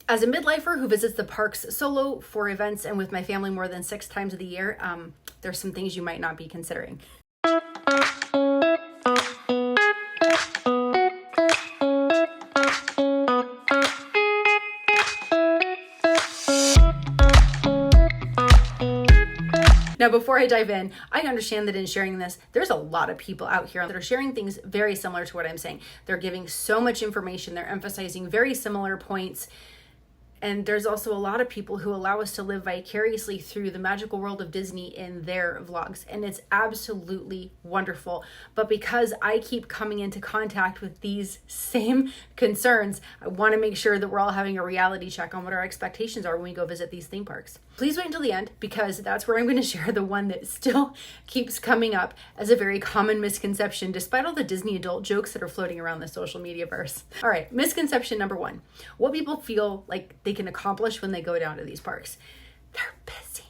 As a midlifer who visits the parks solo for events and with my family more than 6 times of the year, there's some things you might not be considering. Now, before I dive in, I understand that in sharing this, there's a lot of people out here that are sharing things very similar to what I'm saying. They're giving so much information. They're emphasizing very similar points. And there's also a lot of people who allow us to live vicariously through the magical world of Disney in their vlogs. And it's absolutely wonderful. But because I keep coming into contact with these same concerns, I want to make sure that we're all having a reality check on what our expectations are when we go visit these theme parks. Please wait until the end, because that's where I'm going to share the one that still keeps coming up as a very common misconception, despite all the Disney adult jokes that are floating around the social media verse. All right, misconception number 1. What people feel like they can accomplish when they go down to these parks. They're busy.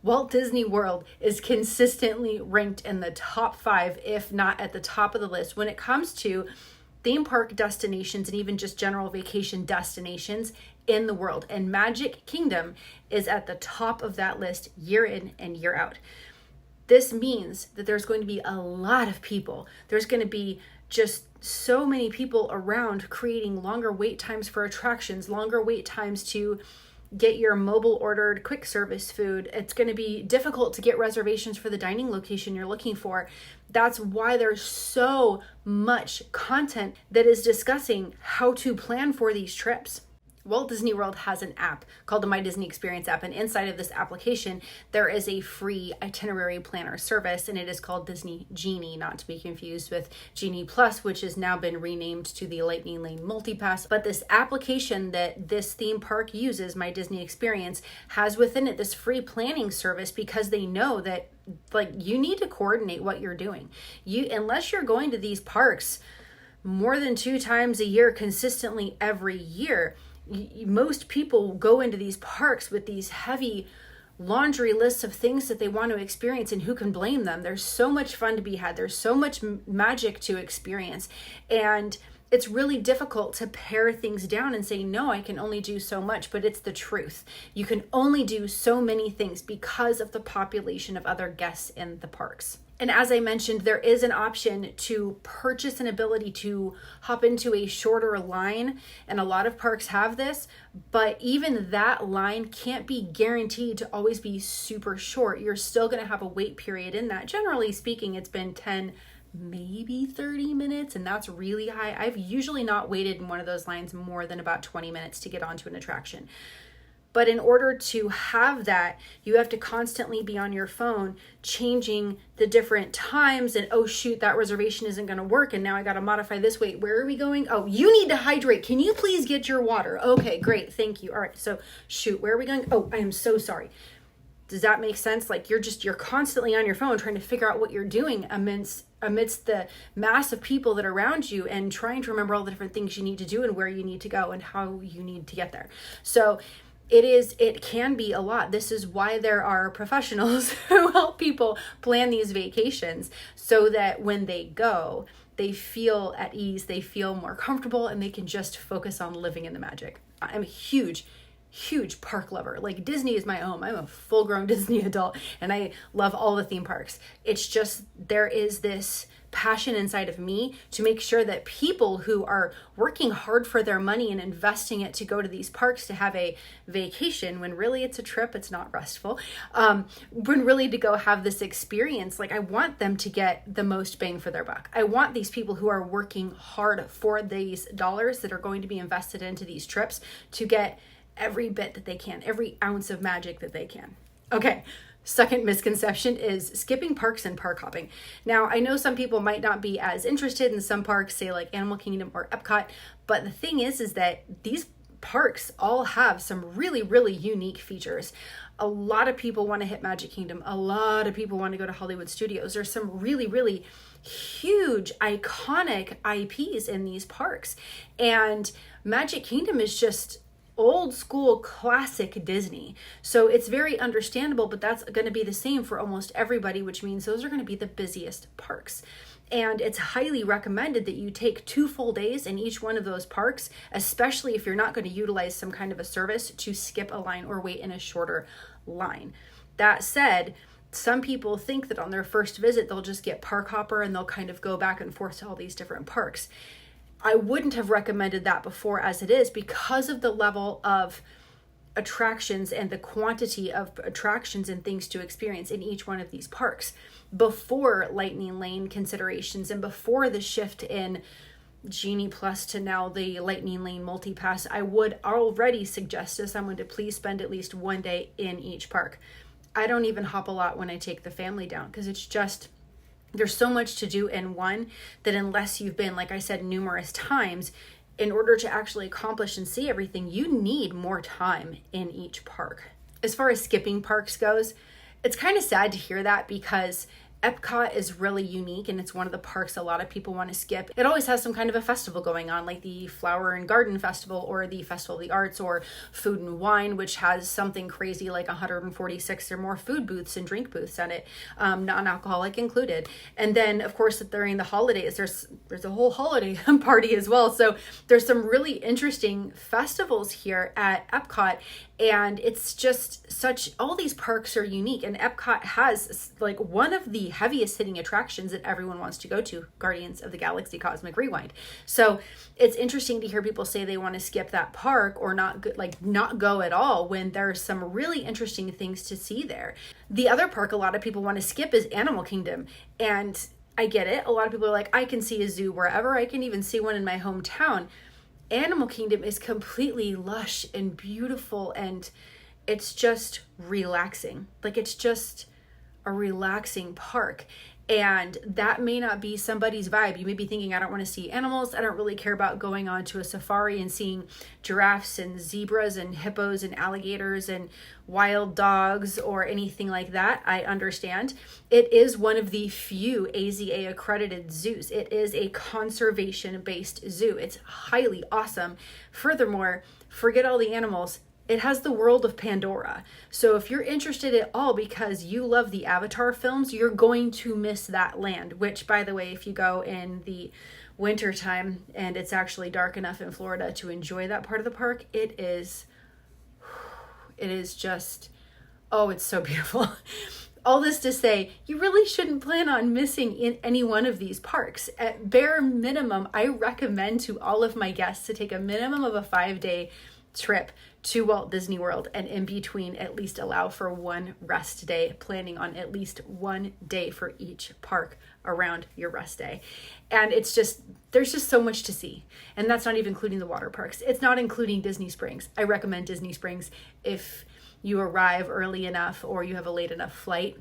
Walt Disney World is consistently ranked in the top 5, if not at the top of the list, when it comes to theme park destinations and even just general vacation destinations in the world. And Magic Kingdom is at the top of that list year in and year out. This means that there's going to be a lot of people. There's going to be just so many people around, creating longer wait times for attractions, longer wait times to get your mobile ordered quick service food. It's going to be difficult to get reservations for the dining location you're looking for. That's why there's so much content that is discussing how to plan for these trips. Walt Disney World has an app called the My Disney Experience app, and inside of this application, there is a free itinerary planner service, and it is called Disney Genie, not to be confused with Genie Plus, which has now been renamed to the Lightning Lane Multipass. But this application that this theme park uses, My Disney Experience, has within it this free planning service, because they know that you need to coordinate what you're doing. Unless you're going to these parks more than 2 times a year consistently every year, most people go into these parks with these heavy laundry lists of things that they want to experience, and who can blame them? There's so much fun to be had. There's so much magic to experience, and it's really difficult to pare things down and say, no, I can only do so much, but it's the truth. You can only do so many things because of the population of other guests in the parks. And as I mentioned, there is an option to purchase an ability to hop into a shorter line, and a lot of parks have this, but even that line can't be guaranteed to always be super short. You're still going to have a wait period in that. Generally speaking, it's been 10, maybe 30 minutes, and that's really high. I've usually not waited in one of those lines more than about 20 minutes to get onto an attraction. But in order to have that, you have to constantly be on your phone changing the different times, and oh shoot, that reservation isn't going to work, and now I got to modify this. Wait, where are we going? Oh, you need to hydrate. Can you please get your water? Okay, great, thank you. All right, so shoot, where are we going? Oh, I am so sorry. Does that make sense? You're constantly on your phone trying to figure out what you're doing amidst the mass of people that are around you, and trying to remember all the different things you need to do and where you need to go and how you need to get there. So it can be a lot. This is why there are professionals who help people plan these vacations, so that when they go, they feel at ease, they feel more comfortable, and they can just focus on living in the magic. I'm a huge park lover. Disney is my home. I'm a full-grown Disney adult, and I love all the theme parks. It's just, there is this passion inside of me to make sure that people who are working hard for their money and investing it to go to these parks to have a vacation, when really it's a trip, it's not restful, when really to go have this experience, I want them to get the most bang for their buck. I want these people who are working hard for these dollars that are going to be invested into these trips to get every bit that they can, every ounce of magic that they can. Okay. Second misconception is skipping parks and park hopping. Now, I know some people might not be as interested in some parks, say like Animal Kingdom or Epcot, but the thing is that these parks all have some really, really unique features. A lot of people want to hit Magic Kingdom. A lot of people want to go to Hollywood Studios. There's some really, really huge, iconic IPs in these parks. And Magic Kingdom is just old school classic Disney. So it's very understandable, but that's going to be the same for almost everybody, which means those are going to be the busiest parks. And it's highly recommended that you take 2 full days in each one of those parks, especially if you're not going to utilize some kind of a service, to skip a line or wait in a shorter line. That said, some people think that on their first visit, they'll just get park hopper and they'll kind of go back and forth to all these different parks. I wouldn't have recommended that before as it is, because of the level of attractions and the quantity of attractions and things to experience in each one of these parks. Before Lightning Lane considerations and before the shift in Genie Plus to now the Lightning Lane Multipass, I would already suggest to someone to please spend at least 1 day in each park. I don't even hop a lot when I take the family down, because it's just, there's so much to do in one that unless you've been, like I said, numerous times, in order to actually accomplish and see everything, you need more time in each park. As far as skipping parks goes, it's kind of sad to hear that, because Epcot is really unique and it's one of the parks a lot of people want to skip. It always has some kind of a festival going on, like the Flower and Garden Festival or the Festival of the Arts or Food and Wine, which has something crazy like 146 or more food booths and drink booths in it, non-alcoholic included. And then, of course, during the holidays, there's a whole holiday party as well. So there's some really interesting festivals here at Epcot. And it's just all these parks are unique, and Epcot has like one of the heaviest hitting attractions that everyone wants to go to, Guardians of the Galaxy Cosmic Rewind. So it's interesting to hear people say they want to skip that park or not go at all, when there's some really interesting things to see there. The other park a lot of people want to skip is Animal Kingdom, and I get it. A lot of people are like, I can see a zoo wherever. I can even see one in my hometown. Animal Kingdom is completely lush and beautiful, and it's just relaxing. Like, it's just a relaxing park. And that may not be somebody's vibe. You may be thinking, I don't want to see animals. I don't really care about going on to a safari and seeing giraffes and zebras and hippos and alligators and wild dogs or anything like that. I understand. It is one of the few AZA accredited zoos. It is a conservation-based zoo. It's highly awesome. Furthermore, forget all the animals. It has the world of Pandora. So if you're interested at all because you love the Avatar films, you're going to miss that land, which, by the way, if you go in the winter time and it's actually dark enough in Florida to enjoy that part of the park, it is just, oh, it's so beautiful. All this to say, you really shouldn't plan on missing in any one of these parks. At bare minimum, I recommend to all of my guests to take a minimum of a 5-day trip to Walt Disney World, and in between at least allow for one rest day, planning on at least 1 day for each park around your rest day. And it's just, there's just so much to see. And that's not even including the water parks. It's not including Disney Springs. I recommend Disney Springs if you arrive early enough or you have a late enough flight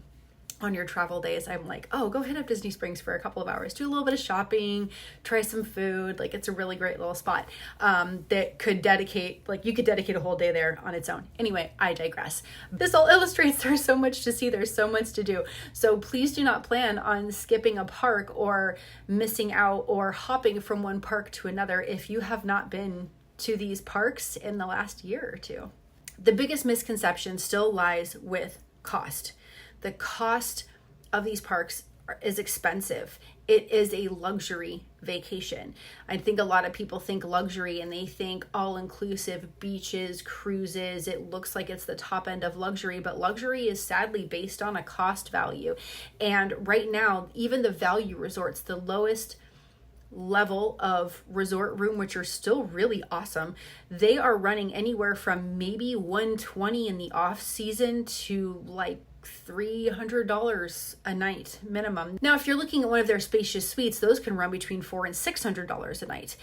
on your travel days. I'm like, oh, go hit up Disney Springs for a couple of hours, do a little bit of shopping, try some food. Like, it's a really great little spot that could dedicate, like, you could dedicate a whole day there on its own. Anyway, I digress. This all illustrates there's so much to see, there's so much to do. So please do not plan on skipping a park or missing out or hopping from one park to another if you have not been to these parks in the last year or two. The biggest misconception still lies with cost. The cost of these parks is expensive. It is a luxury vacation. I think a lot of people think luxury and they think all-inclusive beaches, cruises. It looks like it's the top end of luxury, but luxury is sadly based on a cost value. And right now, even the value resorts, the lowest level of resort room, which are still really awesome, they are running anywhere from maybe $120 in the off season to like $300 a night minimum. Now, if you're looking at one of their spacious suites, those can run between $400 and $600 a night.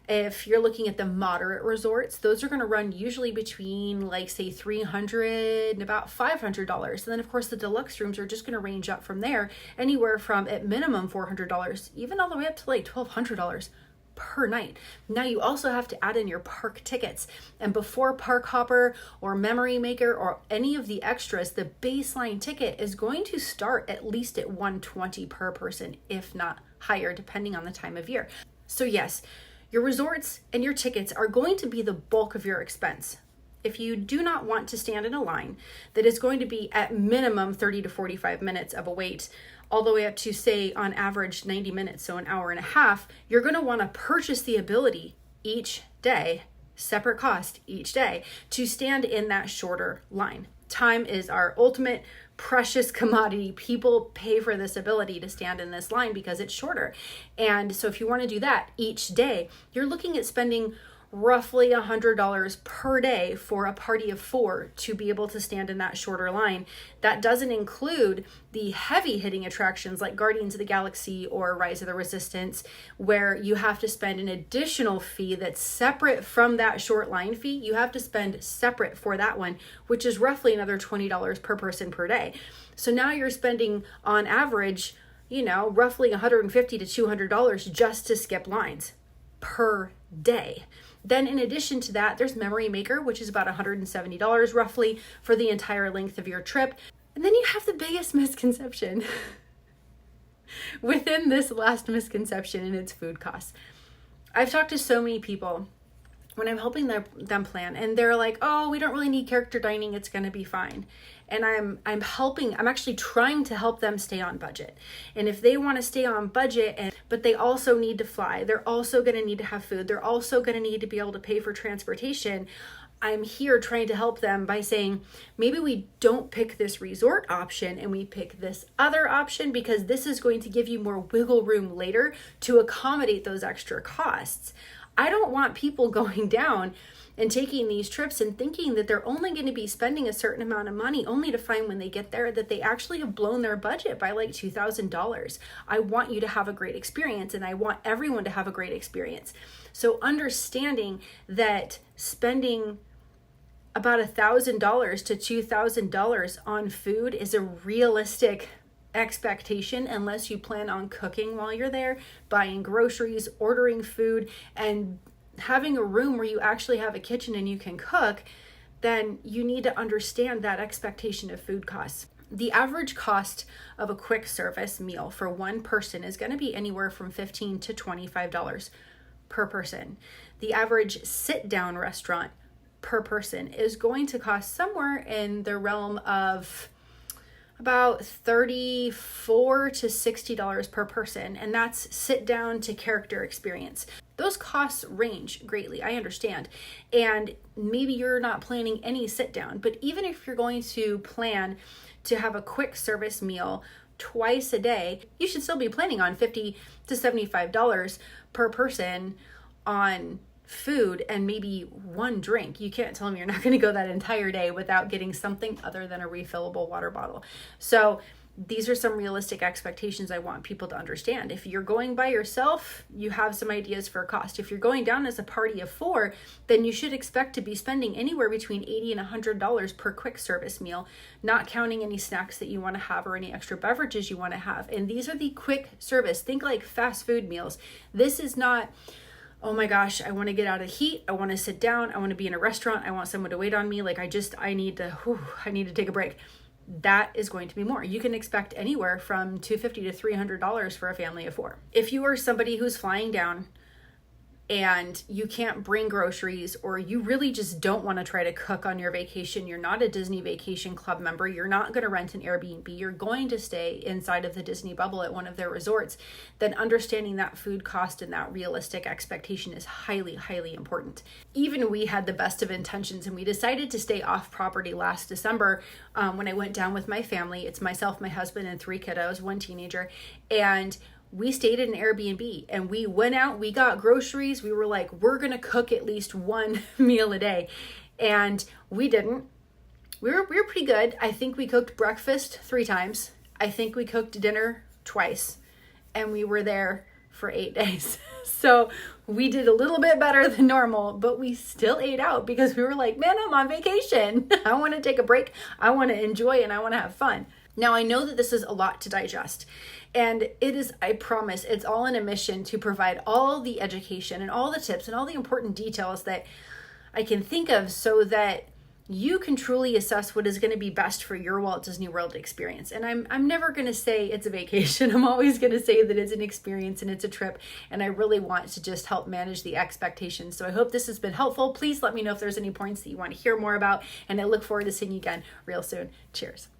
If you're looking at the moderate resorts, those are going to run usually between, like, say, $300 and about $500. And then, of course, the deluxe rooms are just going to range up from there, anywhere from at minimum $400, even all the way up to like $1,200 per night. Now you also have to add in your park tickets, and before Park Hopper or Memory Maker or any of the extras, the baseline ticket is going to start at least at $120 per person, if not higher, depending on the time of year. So yes, your resorts and your tickets are going to be the bulk of your expense. If you do not want to stand in a line that is going to be at minimum 30 to 45 minutes of a wait, all the way up to, say, on average 90 minutes, so an hour and a half, you're going to want to purchase the ability each day, separate cost each day, to stand in that shorter line. Time is our ultimate precious commodity. People pay for this ability to stand in this line because it's shorter. And so if you want to do that each day, you're looking at spending roughly $100 per day for a party of 4 to be able to stand in that shorter line. That doesn't include the heavy hitting attractions like Guardians of the Galaxy or Rise of the Resistance, where you have to spend an additional fee that's separate from that short line fee. You have to spend separate for that one, which is roughly another $20 per person per day. So now you're spending on average, roughly $150 to $200 just to skip lines per day. Then in addition to that, there's Memory Maker, which is about $170 roughly for the entire length of your trip. And then you have the biggest misconception within this last misconception, and it's food costs. I've talked to so many people when I'm helping them plan, and they're like, oh, we don't really need character dining, it's going to be fine. And I'm actually trying to help them stay on budget. And if they want to stay on budget, but they also need to fly, they're also going to need to have food, they're also going to need to be able to pay for transportation, I'm here trying to help them by saying, maybe we don't pick this resort option and we pick this other option, because this is going to give you more wiggle room later to accommodate those extra costs. I don't want people going down and taking these trips and thinking that they're only going to be spending a certain amount of money, only to find when they get there that they actually have blown their budget by like $2,000. I want you to have a great experience, and I want everyone to have a great experience. So understanding that spending about $1,000 to $2,000 on food is a realistic expectation, unless you plan on cooking while you're there, buying groceries, ordering food, and having a room where you actually have a kitchen and you can cook. Then you need to understand that expectation of food costs. The average cost of a quick service meal for one person is going to be anywhere from $15 to $25 per person. The average sit-down restaurant per person is going to cost somewhere in the realm of about $34 to $60 per person, and that's sit down to character experience. Those costs range greatly, I understand, and maybe you're not planning any sit down, but even if you're going to plan to have a quick service meal twice a day, you should still be planning on $50 to $75 per person on food and maybe one drink. You can't tell me you're not going to go that entire day without getting something other than a refillable water bottle. So these are some realistic expectations I want people to understand. If you're going by yourself, you have some ideas for a cost. If you're going down as a party of 4, then you should expect to be spending anywhere between $80 and $100 per quick service meal, not counting any snacks that you want to have or any extra beverages you want to have. And these are the quick service. Think like fast food meals. This is not, oh my gosh, I want to get out of heat, I want to sit down, I want to be in a restaurant, I want someone to wait on me, like I need to take a break. That is going to be more. You can expect anywhere from $250 to $300 for a family of 4. If you are somebody who's flying down and you can't bring groceries, or you really just don't want to try to cook on your vacation, you're not a Disney Vacation Club member, you're not going to rent an Airbnb, you're going to stay inside of the Disney bubble at one of their resorts, then understanding that food cost and that realistic expectation is highly, highly important. Even we had the best of intentions, and we decided to stay off property last December when I went down with my family. It's myself, my husband, and 3 kiddos, 1 teenager, and we stayed at an Airbnb, and we went out, we got groceries. We were like, we're going to cook at least one meal a day. And we didn't. We were pretty good. I think we cooked breakfast 3 times. I think we cooked dinner twice, and we were there for 8 days. So we did a little bit better than normal, but we still ate out because we were like, man, I'm on vacation. I want to take a break. I want to enjoy, and I want to have fun. Now, I know that this is a lot to digest, and it is, I promise, it's all in a mission to provide all the education and all the tips and all the important details that I can think of, so that you can truly assess what is going to be best for your Walt Disney World experience. And I'm never going to say it's a vacation. I'm always going to say that it's an experience and it's a trip. And I really want to just help manage the expectations. So I hope this has been helpful. Please let me know if there's any points that you want to hear more about. And I look forward to seeing you again real soon. Cheers.